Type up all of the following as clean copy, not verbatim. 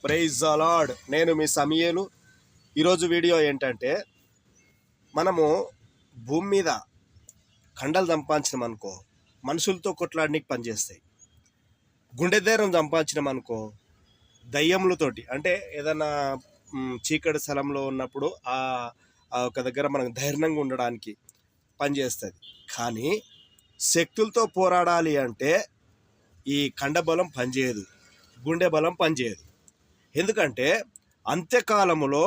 Praise the lord. నేను మీ సమయలు. ఈరోజు వీడియో ఏంటంటే, మనము భూమి మీద కండలు సంపాదించినాం అనుకో, మనుషులతో కొట్లాడడానికి పనిచేస్తాయి. గుండె ధైర్యం సంపాదించినాం అనుకో, దయ్యములతోటి అంటే ఏదైనా చీకటి స్థలంలో ఉన్నప్పుడు ఆ ఒక దగ్గర మనకు ధైర్యంగా ఉండడానికి పనిచేస్తుంది. కానీ శక్తులతో పోరాడాలి అంటే ఈ కండ బలం పనిచేయదు, గుండె బలం పనిచేయదు. ఎందుకంటే అంత్యకాలములో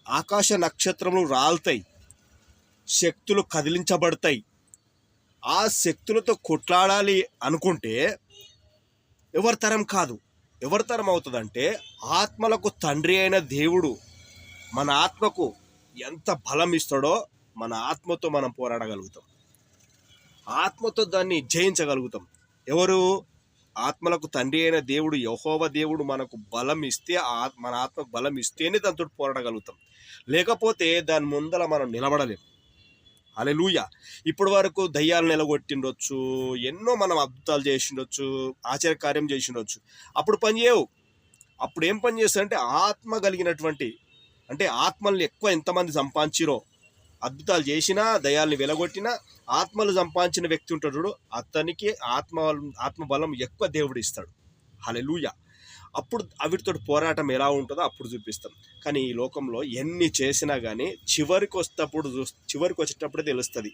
ఆకాశ నక్షత్రములు రాలుతాయి, శక్తులు కదిలించబడతాయి. ఆ శక్తులతో కొట్లాడాలి అనుకుంటే ఎవరి తరం కాదు. ఎవరి తరం అవుతుందంటే, ఆత్మలకు తండ్రి అయిన దేవుడు మన ఆత్మకు ఎంత బలం ఇస్తాడో మన ఆత్మతో మనం పోరాడగలుగుతాం, ఆత్మతో దాన్ని జయించగలుగుతాం. ఎవరు? ఆత్మలకు తండ్రి అయిన దేవుడు యెహోవా దేవుడు మనకు బలం ఇస్తే, మన ఆత్మకు బలం ఇస్తేనే దాంతో పోరాడగలుగుతాం. లేకపోతే దాని ముందర మనం నిలబడలేం. హల్లెలూయా. ఇప్పటి వరకు దయ్యాలు నిలగొట్టిండొచ్చు, ఎన్నో మనం అద్భుతాలు చేసిండొచ్చు, ఆశ్చర్యకార్యం చేసిండొచ్చు. అప్పుడు పని చేయవు. అప్పుడు ఏం పని చేస్తారంటే, ఆత్మ కలిగినటువంటి, అంటే ఆత్మల్ని ఎక్కువ ఎంతమంది సంపాదించిరో, అద్భుతాలు చేసినా దయాల్ని వెలగొట్టినా ఆత్మలు సంపాదించిన వ్యక్తి ఉంటాడు చూడు, అతనికి ఆత్మబలం ఎక్కువ దేవుడు ఇస్తాడు. హల్లెలూయా. అప్పుడు అవిటితో పోరాటం ఎలా ఉంటుందో అప్పుడు చూపిస్తాం. కానీ ఈ లోకంలో ఎన్ని చేసినా కానీ చివరికి వచ్చేటప్పుడే తెలుస్తుంది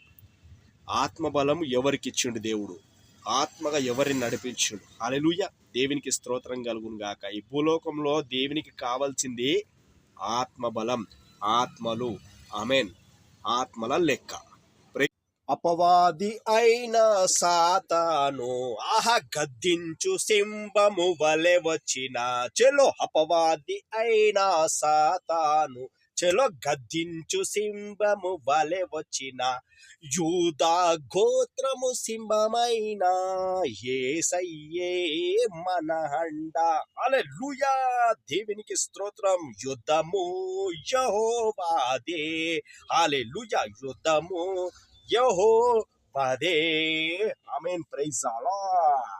ఆత్మబలం ఎవరికి ఇచ్చిండు దేవుడు, ఆత్మగా ఎవరిని నడిపించిండు. హల్లెలూయా. దేవునికి స్తోత్రం కలుగును గాక. ఈ భూలోకంలో దేవునికి కావాల్సింది ఆత్మబలం, ఆత్మలు. ఆమేన్. ఆత్మల లెక్క. అపవాది అయిన సాతాను గద్దించు సింహము వలె వచ్చిన, చెలో అపవాది అయిన సాతాను, చెలో గద్దించు సింహము వలె వచ్చిన, యూదా గోత్రము సింహమైన యేసయ్యే మన అండ. హల్లెలూయా. దేవునికి స్తోత్రం. యుద్ధము యెహోవాదే. హల్లెలూయా. యుద్ధము యెహోవాదే. ఆమేన్. Praise the lord.